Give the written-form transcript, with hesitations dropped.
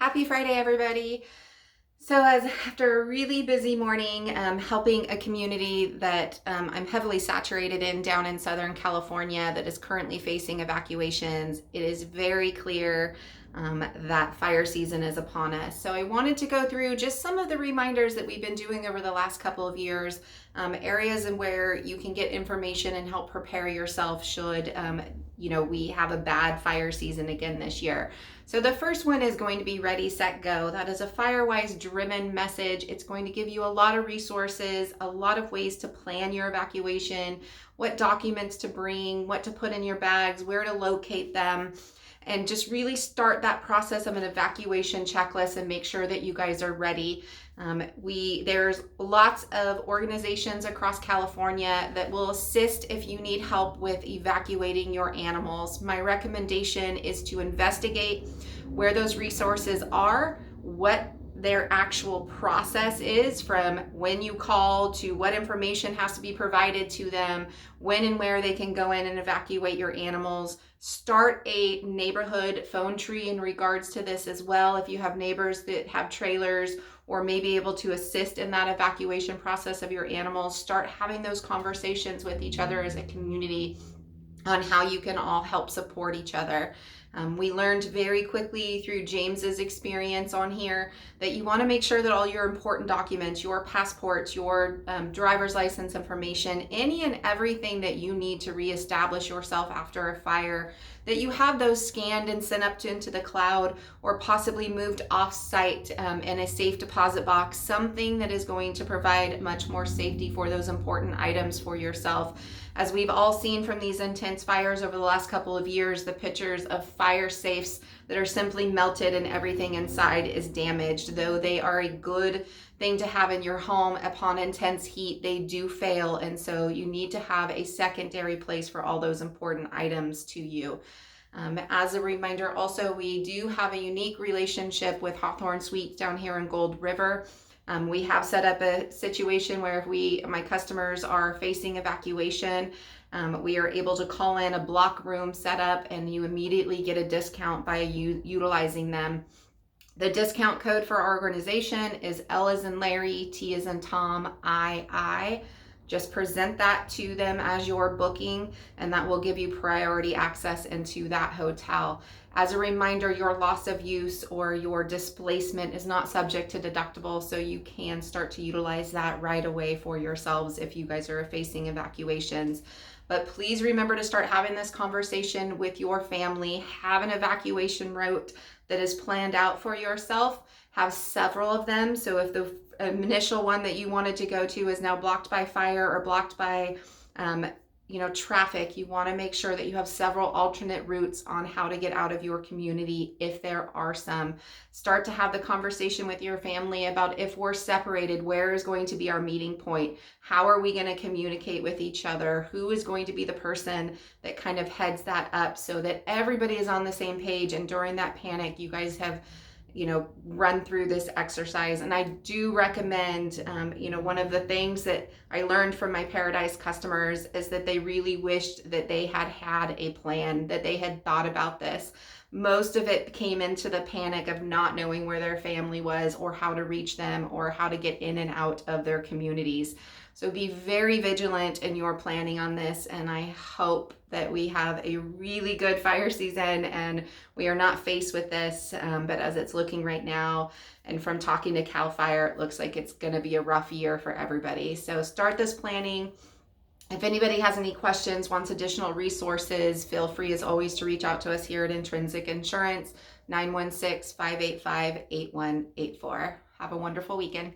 Happy Friday, everybody. So, as after a really busy morning, helping a community that I'm heavily saturated in down in Southern California that is currently facing evacuations, it is very clear that fire season is upon us. So, I wanted to go through just some of the reminders that we've been doing over the last couple of years, areas in where you can get information and help prepare yourself should we have a bad fire season again this year. So the first one is going to be Ready, Set, Go. That is a FireWise driven message. It's going to give you a lot of resources, a lot of ways to plan your evacuation, what documents to bring, what to put in your bags, where to locate them, and just really start that process of an evacuation checklist and make sure that you guys are ready. There's lots of organizations across California that will assist if you need help with evacuating your animals. My recommendation is to investigate where those resources are, what their actual process is from when you call to what information has to be provided to them, when and where they can go in and evacuate your animals. Start a neighborhood phone tree in regards to this as well. If you have neighbors that have trailers or may be able to assist in that evacuation process of your animals, start having those conversations with each other as a community on how you can all help support each other. We learned very quickly through James's experience on here that you want to make sure that all your important documents, your passports, your driver's license information, any and everything that you need to reestablish yourself after a fire, that you have those scanned and sent up into the cloud or possibly moved off site in a safe deposit box, something that is going to provide much more safety for those important items for yourself. As we've all seen from these intense fires over the last couple of years, the pictures of fire safes that are simply melted and everything inside is damaged. Though they are a good thing to have in your home, upon intense heat, they do fail. And so you need to have a secondary place for all those important items to you. As a reminder, also, we do have a unique relationship with Hawthorne Suites down here in Gold River. We have set up a situation where if my customers are facing evacuation, we are able to call in a block room setup and you immediately get a discount by utilizing them. The discount code for our organization is L as in Larry, T as in Tom, I. Just present that to them as your booking, and that will give you priority access into that hotel. As a reminder, your loss of use or your displacement is not subject to deductible, so you can start to utilize that right away for yourselves if you guys are facing evacuations. But please remember to start having this conversation with your family. Have an evacuation route that is planned out for yourself. Have several of them. So if the initial one that you wanted to go to is now blocked by fire or blocked by traffic, you want to make sure that you have several alternate routes on how to get out of your community if there are some. Start to have the conversation with your family about if we're separated, where is going to be our meeting point? How are we going to communicate with each other? Who is going to be the person that kind of heads that up so that everybody is on the same page, and during that panic you guys have run through this exercise. And I do recommend, one of the things that I learned from my Paradise customers is that they really wished that they had a plan, that they had thought about this. Most of it came into the panic of not knowing where their family was or how to reach them or how to get in and out of their communities. So be very vigilant in your planning on this, and I hope that we have a really good fire season and we are not faced with this, but as it's looking right now, and from talking to CAL FIRE, it looks like it's going to be a rough year for everybody. So start this planning. If anybody has any questions, wants additional resources, feel free as always to reach out to us here at Intrinsic Insurance, 916-585-8184. Have a wonderful weekend.